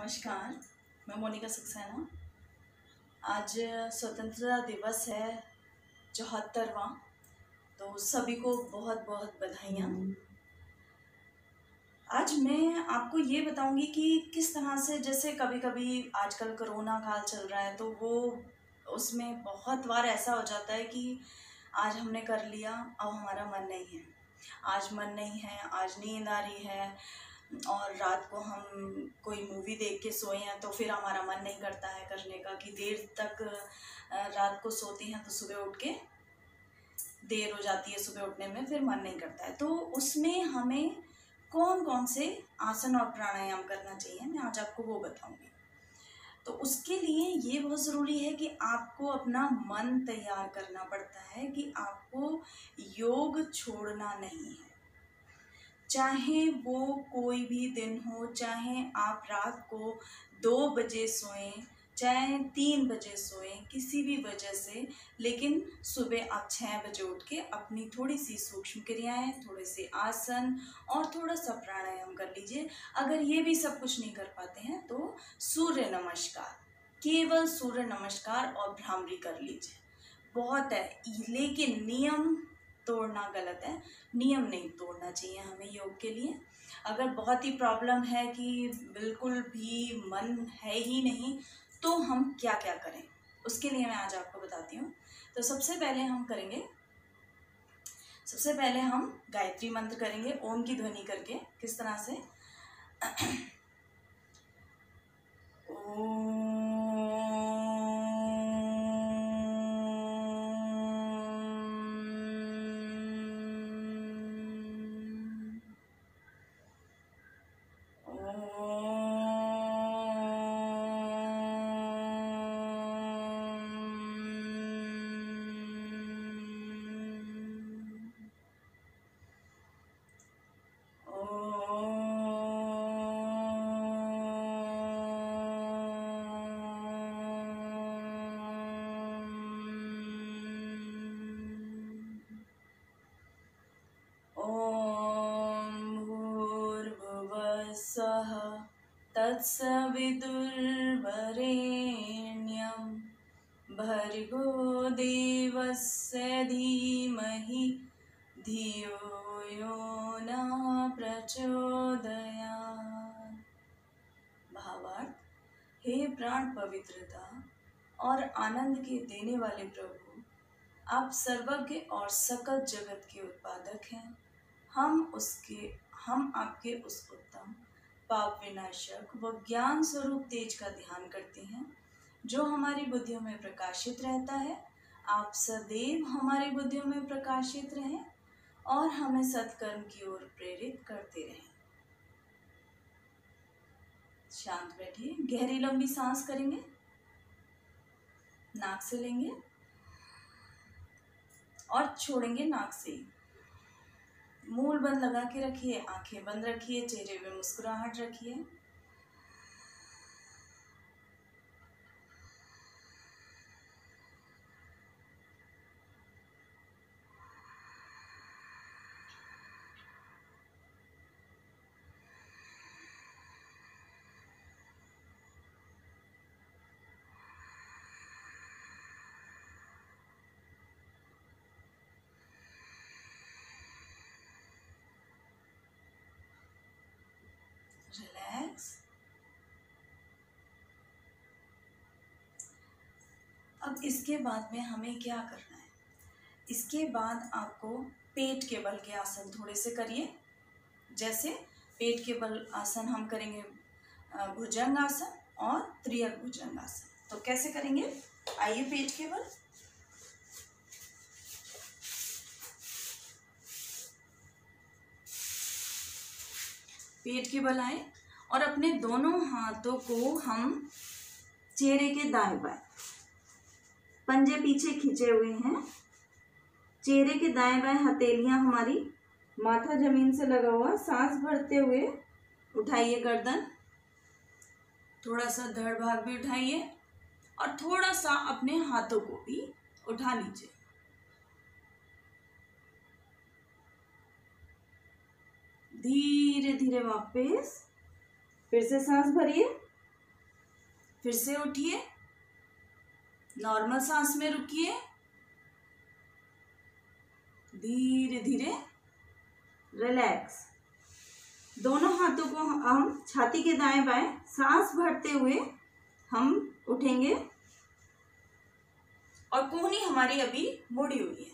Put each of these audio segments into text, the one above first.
नमस्कार, मैं मोनिका सक्सेना। आज स्वतंत्रता दिवस है 74वां। तो सभी को बहुत बहुत बधाइयाँ। आज मैं आपको ये बताऊंगी कि किस तरह से, जैसे कभी कभी आजकल कोरोना काल चल रहा है तो वो उसमें बहुत बार ऐसा हो जाता है कि आज हमने कर लिया, अब हमारा मन नहीं है, आज मन नहीं है, आज नींद आ रही है, और रात को हम कोई मूवी देख के सोए हैं तो फिर हमारा मन नहीं करता है करने का, कि देर तक रात को सोते हैं तो सुबह उठ के देर हो जाती है, सुबह उठने में फिर मन नहीं करता है। तो उसमें हमें कौन कौन से आसन और प्राणायाम करना चाहिए, मैं आज आपको वो बताऊंगी। तो उसके लिए ये बहुत ज़रूरी है कि आपको अपना मन तैयार करना पड़ता है कि आपको योग छोड़ना नहीं है। चाहे वो कोई भी दिन हो, चाहे आप रात को 2 बजे सोएं, चाहे 3 बजे सोएं, किसी भी वजह से, लेकिन सुबह आप 6 बजे उठ के अपनी थोड़ी सी सूक्ष्म क्रियाएं, थोड़े से आसन और थोड़ा सा प्राणायाम कर लीजिए। अगर ये भी सब कुछ नहीं कर पाते हैं तो सूर्य नमस्कार, केवल सूर्य नमस्कार और भ्रामरी कर लीजिए, बहुत है। लेकिन नियम तोड़ना गलत है, नियम नहीं तोड़ना चाहिए हमें योग के लिए। अगर बहुत ही प्रॉब्लम है कि बिल्कुल भी मन है ही नहीं, तो हम क्या क्या करें, उसके लिए मैं आज आपको बताती हूँ। तो सबसे पहले हम गायत्री मंत्र करेंगे, ओम की ध्वनि करके। किस तरह से? ओम। स्वः तत्सवितुर्वरेण्यं भर्गो देवस्य धीमहि धियो यो नः प्रचोदयात्। भावार्थ: हे प्राण पवित्रता और आनंद के देने वाले प्रभु, आप सर्वज्ञ और सकल जगत के उत्पादक हैं। हम आपके उस उत्तम, पाप विनाशक व ज्ञान स्वरूप तेज का ध्यान करते हैं जो हमारी बुद्धियों में प्रकाशित रहता है। आप सदैव हमारी बुद्धियों में प्रकाशित रहें और हमें सत्कर्म की ओर प्रेरित करते रहें। शांत बैठिए, गहरी लंबी सांस करेंगे, नाक से लेंगे और छोड़ेंगे नाक से। मूल बंद लगा के रखिए, आंखें बंद रखिए, चेहरे पे मुस्कुराहट रखिए। रिलैक्स। अब इसके बाद में हमें क्या करना है? इसके बाद आपको पेट के बल के आसन थोड़े से करिए। जैसे पेट के बल आसन हम करेंगे भुजंग आसन और त्रियक भुजंग आसन। तो कैसे करेंगे? आइए, पेट के बल। पेट के बल आए और अपने दोनों हाथों को हम चेहरे के दाएं बाएं, पंजे पीछे खींचे हुए हैं, चेहरे के दाएं बाएं हथेलियां हमारी, माथा जमीन से लगा हुआ, सांस भरते हुए उठाइए गर्दन, थोड़ा सा धड़ भाग भी उठाइए और थोड़ा सा अपने हाथों को भी उठा लीजिए। धीरे धीरे वापस फिर से सांस भरिए फिर से उठिए, नॉर्मल सांस में रुकिए, धीरे धीरे रिलैक्स। दोनों हाथों को हम छाती के दाएं बाएं सांस भरते हुए हम उठेंगे और कोहनी हमारी अभी मुड़ी हुई है,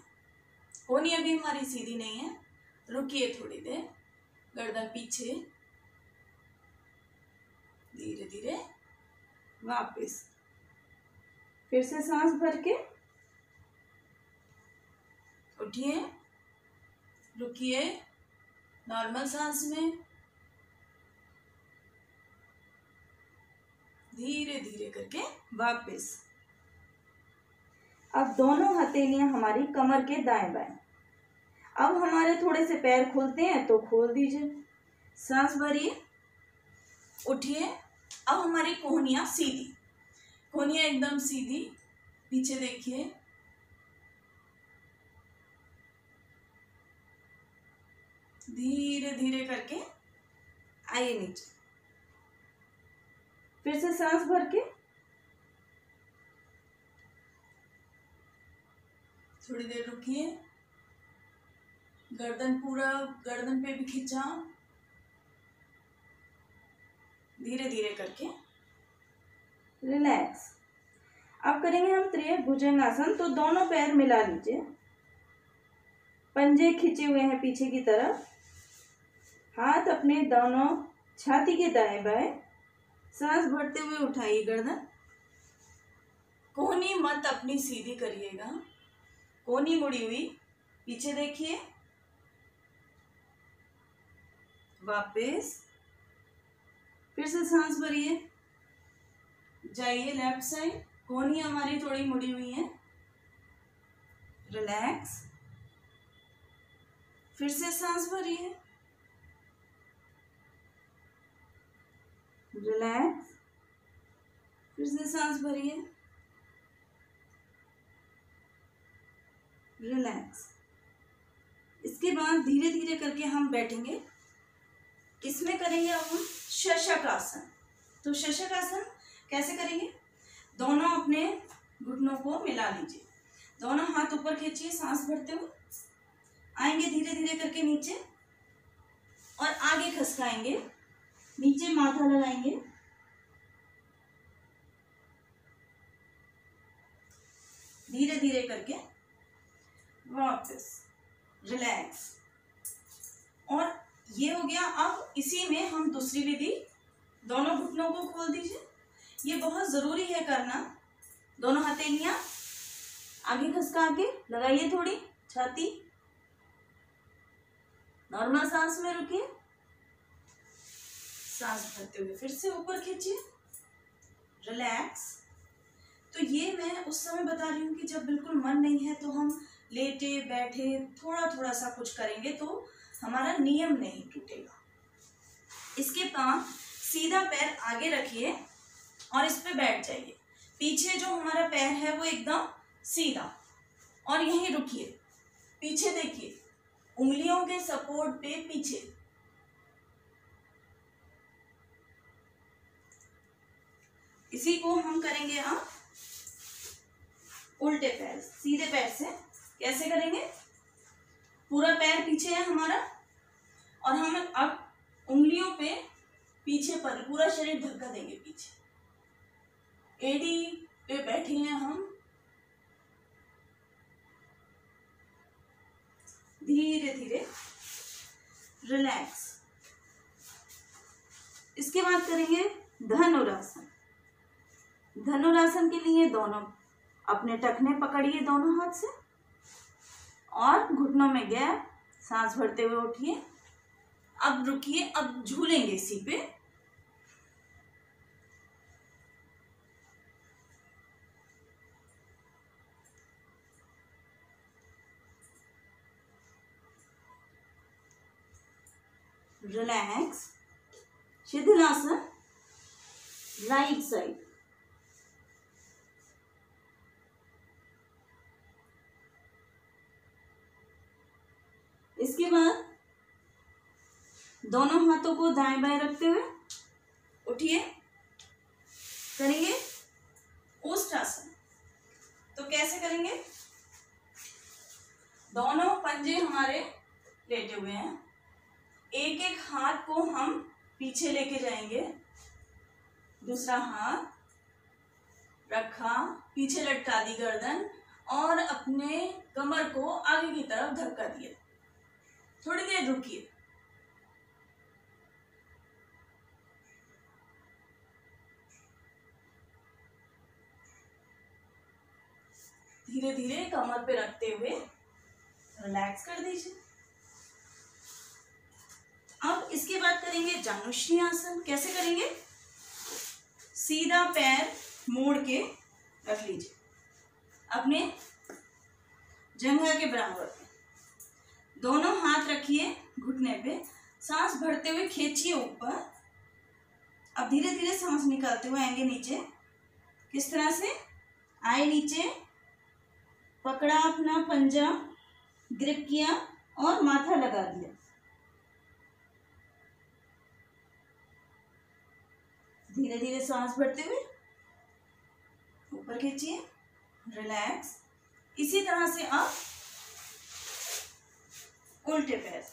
कोहनी अभी हमारी सीधी नहीं है। रुकिए थोड़ी देर, गर्दन पीछे, धीरे धीरे वापस। फिर से सांस भर के उठिए, रुकिए, नॉर्मल सांस में, धीरे धीरे करके वापस। अब दोनों हथेलियां हमारी कमर के दाएं बाएं। अब हमारे थोड़े से पैर खुलते हैं तो खोल दीजिए, सांस भरिए, उठिए। अब हमारी कोहनियां सीधी, कोहनियां एकदम सीधी, पीछे देखिए, धीरे धीरे करके आइए नीचे। फिर से सांस भर के थोड़ी देर रुकिए, गर्दन पे भी खिंचाओ, धीरे धीरे करके रिलैक्स। अब करेंगे हम त्रिभुजंगासन। तो दोनों पैर मिला लीजिए, पंजे खींचे हुए हैं पीछे की तरफ, हाथ अपने दोनों छाती के दाएं बाएं, सांस भरते हुए उठाइए गर्दन। कोहनी मत अपनी सीधी करिएगा, कोहनी मुड़ी हुई, पीछे देखिए, वापस। फिर से सांस भरिए, जाइए लेफ्ट साइड, कोहनी हमारी थोड़ी मुड़ी हुई है, रिलैक्स। फिर से सांस भरिए, रिलैक्स। फिर से सांस भरिए, रिलैक्स। इसके बाद धीरे धीरे करके हम बैठेंगे। इसमें करेंगे अब हम शशक आसन। तो शशक आसन कैसे करेंगे? दोनों अपने घुटनों को मिला लीजिए, दोनों हाथ ऊपर खींचिए, सांस भरते हुए आएंगे धीरे धीरे करके नीचे और आगे खसकाएंगे, नीचे माथा लगाएंगे, धीरे धीरे करके वापस, रिलैक्स। और ये हो गया। अब इसी में हम दूसरी विधि, दोनों घुटनों को खोल दीजिए, ये बहुत जरूरी है करना। दोनों हथेलियां आगे खसका के लगाइए, थोड़ी छाती, नॉर्मल सांस में रुकिए, सांस भरते हुए फिर से ऊपर खींचिए, रिलैक्स। तो ये मैं उस समय बता रही हूँ कि जब बिल्कुल मन नहीं है तो हम लेटे बैठे थोड़ा थोड़ा सा कुछ करेंगे तो हमारा नियम नहीं टूटेगा। इसके बाद सीधा पैर आगे रखिए और इस पे बैठ जाइए। पीछे जो हमारा पैर है वो एकदम सीधा और यहीं रुकिए, पीछे देखिए, उंगलियों के सपोर्ट पे पीछे। इसी को हम करेंगे अब उल्टे पैर, सीधे पैर से। कैसे करेंगे? पूरा पैर पीछे है हमारा और हम अब उंगलियों पे पीछे पर पूरा शरीर धक्का देंगे पीछे। एड़ी पे बैठे हैं हम, धीरे धीरे रिलैक्स। इसके बाद करेंगे धनुरासन। धनुरासन के लिए दोनों अपने टखने पकड़िए दोनों हाथ से और घुटनों में गैप, सांस भरते हुए उठिए। अब रुकिए, अब झूलेंगे इसी पे। रिलैक्स। शिथिलासन, राइट साइड। इसके बाद दोनों हाथों को दाएं बाएं रखते हुए उठिए, करेंगे ओष्ठासन। तो कैसे करेंगे, दोनों पंजे हमारे लेटे हुए हैं, एक एक हाथ को हम पीछे लेके जाएंगे, दूसरा हाथ रखा, पीछे लटका दी गर्दन और अपने कमर को आगे की तरफ धक्का दिया। थोड़ी देर रुकिए। धीरे धीरे कमर पे रखते हुए रिलैक्स कर दीजिए। अब इसके बाद करेंगे जानुश्री आसन। कैसे करेंगे, सीधा पैर मोड़ के रख लीजिए अपने जंघा के बराबर पे, दोनों हाथ रखिए घुटने पे, सांस भरते हुए खींचिए ऊपर। अब धीरे धीरे सांस निकालते हुए आएंगे नीचे। किस तरह से आए नीचे, पकड़ा अपना पंजा, ग्रिप किया और माथा लगा दिया। धीरे धीरे सांस भरते हुए ऊपर खींचिए, रिलैक्स। इसी तरह से आप उल्टे पैर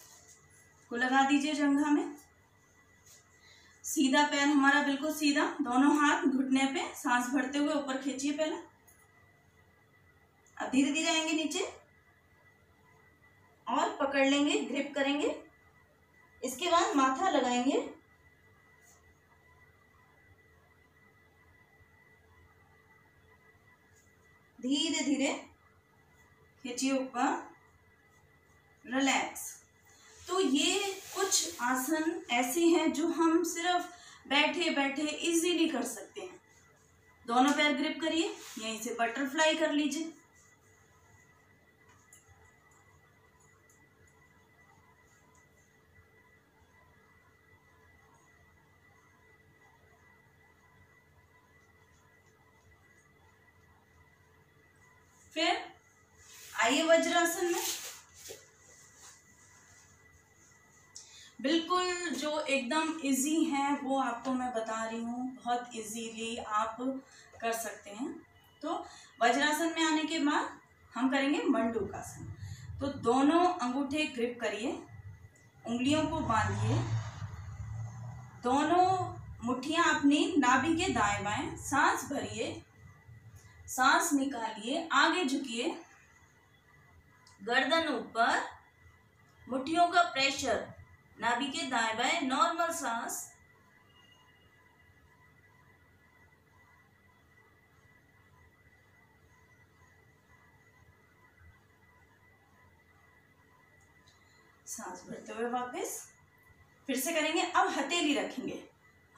को लगा दीजिए जंघा में। सीधा पैर हमारा बिल्कुल सीधा, दोनों हाथ घुटने पे, सांस भरते हुए ऊपर खींचिए पहले। अब धीरे धीरे आएंगे नीचे और पकड़ लेंगे, ग्रिप करेंगे। इसके बाद माथा लगाएंगे, धीरे धीरे खींचिए ऊपर, रिलैक्स। तो ये कुछ आसन ऐसे हैं जो हम सिर्फ बैठे बैठे इजीली कर सकते हैं। दोनों पैर ग्रिप करिए, यहीं से बटरफ्लाई कर लीजिए। फिर आइए वज्रासन में। बिल्कुल जो एकदम इजी है वो आपको मैं बता रही हूँ, बहुत इजीली आप कर सकते हैं। तो वज्रासन में आने के बाद हम करेंगे मंडूकासन। तो दोनों अंगूठे ग्रिप करिए, उंगलियों को बांधिए, दोनों मुट्ठियां अपनी नाभि के दाएं बाएं, सांस भरिए, सांस निकालिए, आगे झुकिए, गर्दन ऊपर, मुट्ठियों का प्रेशर नाभि के दाएं बाएं, नॉर्मल सांस। सांस भरते हुए वापस फिर से करेंगे। अब हथेली रखेंगे,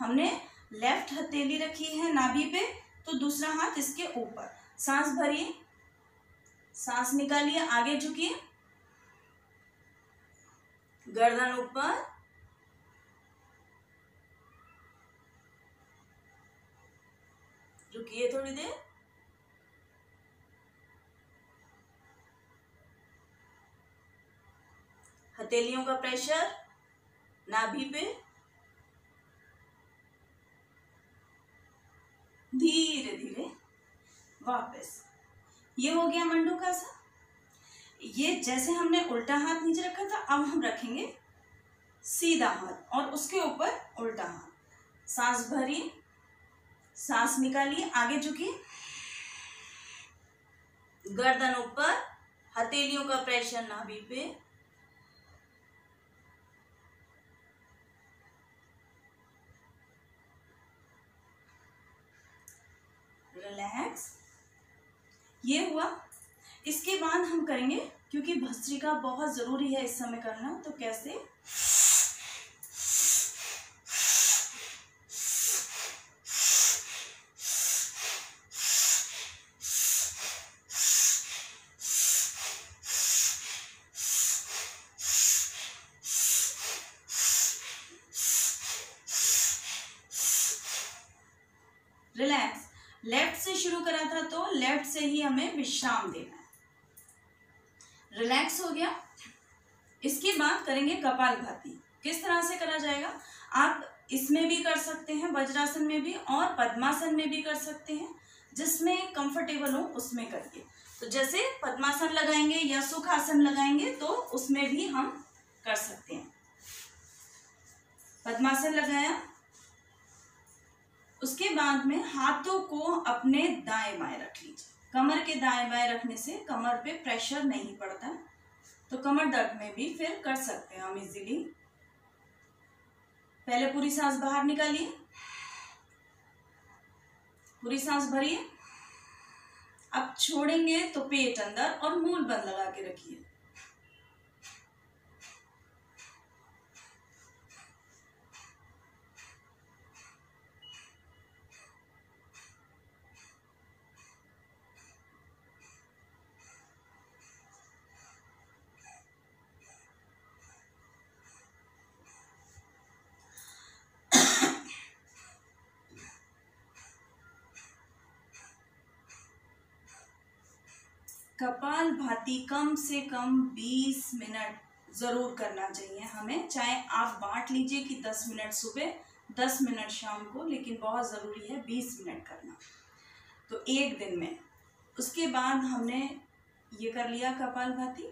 हमने लेफ्ट हथेली रखी है नाभि पे, तो दूसरा हाथ इसके ऊपर, सांस भरिए, सांस निकालिए, आगे झुकिए, गर्दन ऊपर, रुकिए थोड़ी देर, हथेलियों का प्रेशर नाभि पे, धीरे धीरे वापस। ये हो गया मंडूकासन। ये जैसे हमने उल्टा हाथ नीचे रखा था, अब हम रखेंगे सीधा हाथ और उसके ऊपर उल्टा हाथ। सांस भरिए, सांस निकालिए, आगे झुकिए, गर्दन ऊपर, हथेलियों का प्रेशर नाभि पे, रिलैक्स। ये हुआ। इसके बाद हम करेंगे, क्योंकि भस्त्रिका बहुत जरूरी है इस समय करना, तो कैसे, रिलैक्स। लेफ्ट से शुरू करा था तो लेफ्ट से ही हमें विश्राम देना है। रिलैक्स हो गया। इसके बाद करेंगे कपालभाति। किस तरह से करा जाएगा, आप इसमें भी कर सकते हैं, वज्रासन में भी, और पद्मासन में भी कर सकते हैं। जिसमें कंफर्टेबल हो उसमें करिए। तो जैसे पद्मासन लगाएंगे या सुखासन लगाएंगे तो उसमें भी हम कर सकते हैं। पद्मासन लगाया, उसके बाद में हाथों को अपने दाएं बाएं रख लीजिए। कमर के दाएं बाएं रखने से कमर पे प्रेशर नहीं पड़ता, तो कमर दर्द में भी फिर कर सकते हैं हम इजीली। पहले पूरी सांस बाहर निकालिए, पूरी सांस भरिए। अब छोड़ेंगे तो पेट अंदर और मूल बंद लगा के रखिए। कपालभाति कम से कम 20 मिनट जरूर करना चाहिए हमें। चाहे आप बांट लीजिए कि 10 मिनट सुबह 10 मिनट शाम को, लेकिन बहुत ज़रूरी है 20 मिनट करना, तो एक दिन में। उसके बाद हमने ये कर लिया कपालभाति।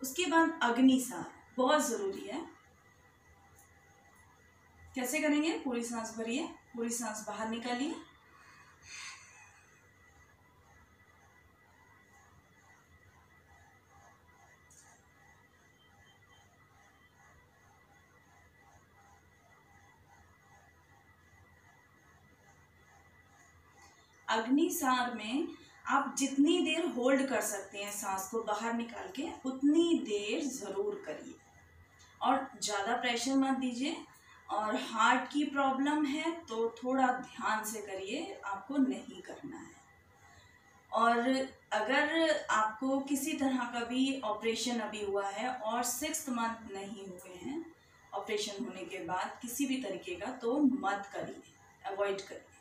उसके बाद अग्निसार बहुत ज़रूरी है। कैसे करेंगे? पूरी सांस भरिए, पूरी सांस बाहर निकालिए। अग्निसार में आप जितनी देर होल्ड कर सकते हैं सांस को बाहर निकाल के, उतनी देर जरूर करिए और ज़्यादा प्रेशर मत दीजिए। और हार्ट की प्रॉब्लम है तो थोड़ा ध्यान से करिए, आपको नहीं करना है। और अगर आपको किसी तरह का भी ऑपरेशन अभी हुआ है और 6th मंथ नहीं हुए हैं ऑपरेशन होने के बाद किसी भी तरीके का, तो मत करिए, अवॉइड करिए।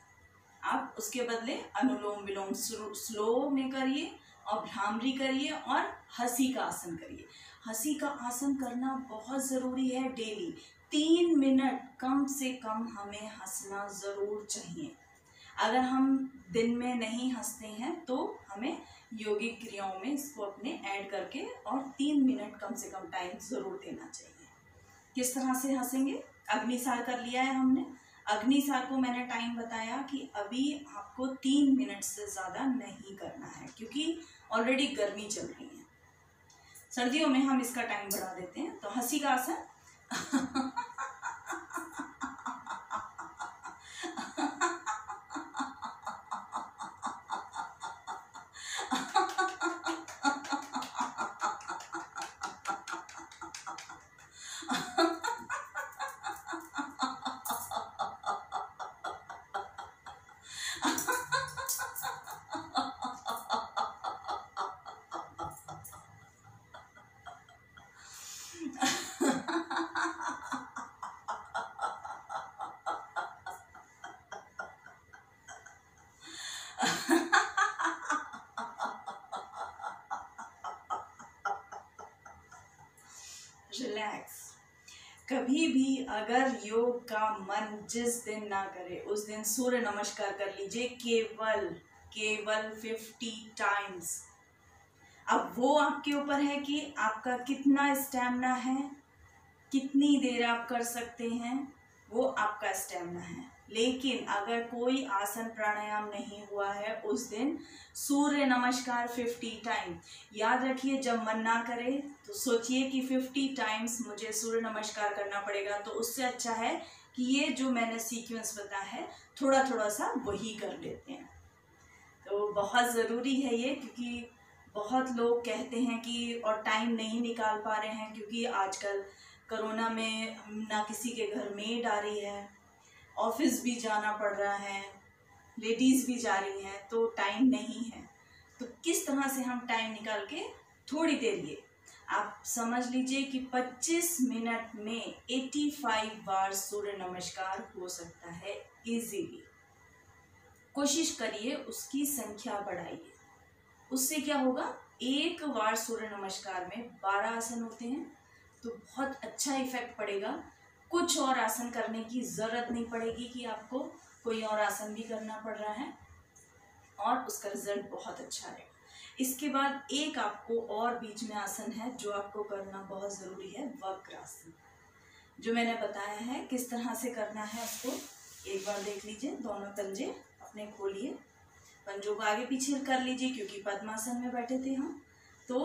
आप उसके बदले अनुलोम विलोम स्लो में करिए और भ्रामरी करिए और हंसी का आसन करिए। हंसी का आसन करना बहुत ज़रूरी है। डेली 3 मिनट कम से कम हमें हंसना ज़रूर चाहिए। अगर हम दिन में नहीं हंसते हैं तो हमें योगिक क्रियाओं में इसको अपने ऐड करके और 3 मिनट कम से कम टाइम ज़रूर देना चाहिए। किस तरह से हंसेंगे? अग्निसार कर लिया है हमने। अग्निसार को मैंने टाइम बताया कि अभी आपको 3 मिनट से ज़्यादा नहीं करना है, क्योंकि ऑलरेडी गर्मी चल रही है। सर्दियों में हम इसका टाइम बढ़ा देते हैं। तो हंसी का आसन रिलैक्स। कभी भी अगर योग का मन जिस दिन ना करे उस दिन सूर्य नमस्कार कर लीजिए, केवल 50 टाइम्स। अब वो आपके ऊपर है कि आपका कितना स्टैमिना है, कितनी देर आप कर सकते हैं, वो आपका स्टैमिना है। लेकिन अगर कोई आसन प्राणायाम नहीं हुआ है उस दिन सूर्य नमस्कार 50 टाइम। याद रखिए, जब मन ना करे तो सोचिए कि 50 टाइम्स मुझे सूर्य नमस्कार करना पड़ेगा, तो उससे अच्छा है कि ये जो मैंने सीक्वेंस बताया है थोड़ा थोड़ा सा वही कर लेते हैं। तो बहुत ज़रूरी है ये, क्योंकि बहुत लोग कहते हैं कि और टाइम नहीं निकाल पा रहे हैं, क्योंकि आजकल कोरोना में ना किसी के घर मेड आ रही है, ऑफिस भी जाना पड़ रहा है, लेडीज़ भी जा रही हैं, तो टाइम नहीं है। तो किस तरह से हम टाइम निकाल के थोड़ी देर, ये आप समझ लीजिए कि 25 मिनट में 85 बार सूर्य नमस्कार हो सकता है इजीली। कोशिश करिए उसकी संख्या बढ़ाइए। उससे क्या होगा, एक बार सूर्य नमस्कार में 12 आसन होते हैं, तो बहुत अच्छा इफेक्ट पड़ेगा। कुछ और आसन करने की ज़रूरत नहीं पड़ेगी कि आपको कोई और आसन भी करना पड़ रहा है, और उसका रिजल्ट बहुत अच्छा है। इसके बाद एक आपको और बीच में आसन है जो आपको करना बहुत ज़रूरी है, वक्रासन, जो मैंने बताया है किस तरह से करना है उसको एक बार देख लीजिए। दोनों पंजे अपने खोलिए, पंजों को आगे पीछे कर लीजिए, क्योंकि पद्मासन में बैठे थे हम तो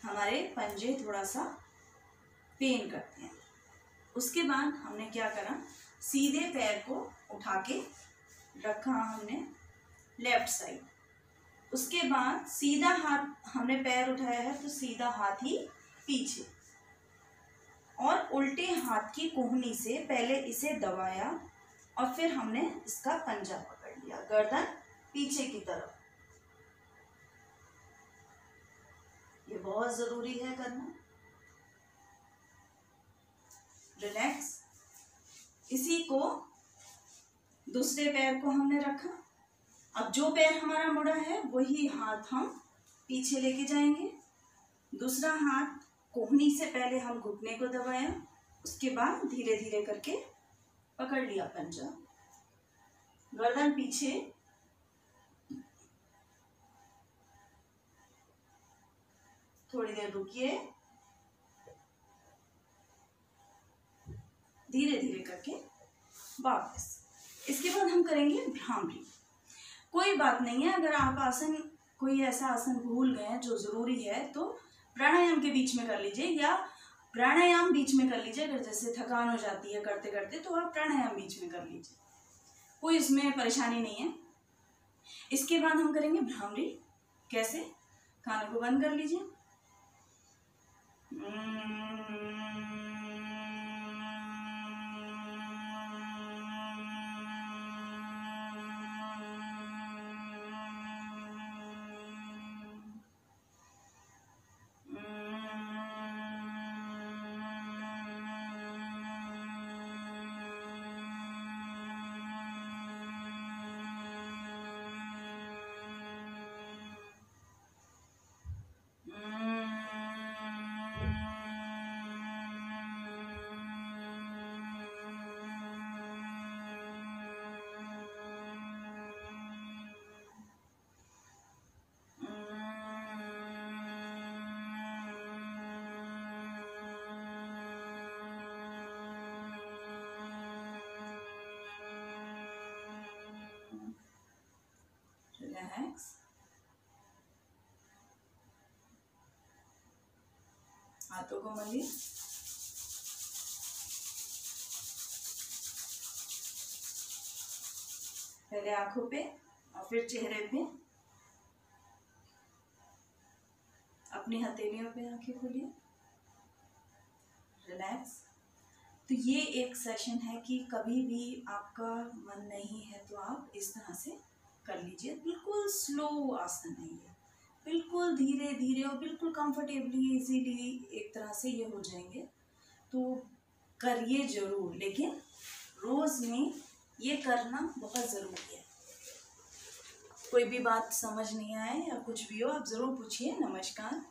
हमारे पंजे थोड़ा सा पेन करते हैं। उसके बाद हमने क्या करा, सीधे पैर को उठा के रखा हमने लेफ्ट साइड। उसके बाद सीधा हाथ हमने पैर उठाया है तो सीधा हाथ ही पीछे, और उल्टे हाथ की कोहनी से पहले इसे दबाया और फिर हमने इसका पंजा पकड़ लिया, गर्दन पीछे की तरफ। ये बहुत जरूरी है करना। रिलैक्स। इसी को दूसरे पैर को हमने रखा। अब जो पैर हमारा मुड़ा है वही हाथ हम पीछे लेके जाएंगे। दूसरा हाथ कोहनी से पहले हम घुटने को दबाया, उसके बाद धीरे धीरे करके पकड़ लिया पंजा, गर्दन पीछे। थोड़ी देर रुकिए, धीरे धीरे करके वापस। इसके बाद हम करेंगे भ्रामरी। कोई बात नहीं है, अगर आप आसन कोई ऐसा आसन भूल गए जो जरूरी है तो प्राणायाम के बीच में कर लीजिए, या प्राणायाम बीच में कर लीजिए। अगर जैसे थकान हो जाती है करते करते तो आप प्राणायाम बीच में कर लीजिए, कोई इसमें परेशानी नहीं है। इसके बाद हम करेंगे भ्रामरी। कैसे? कानों को बंद कर लीजिए, रिलैक्स। हाथों को मलिए, पहले आंखों पे और फिर चेहरे पे। अपनी हथेलियों पे आंखें खोलिए, रिलैक्स। तो ये एक सेशन है कि कभी भी आपका मन नहीं है तो आप इस तरह से कर लीजिए। बिल्कुल स्लो आसन है ये, बिल्कुल धीरे धीरे और बिल्कुल कंफर्टेबली इजीली एक तरह से ये हो जाएंगे। तो करिए जरूर, लेकिन रोज में ये करना बहुत ज़रूरी है। कोई भी बात समझ नहीं आए या कुछ भी हो आप ज़रूर पूछिए। नमस्कार।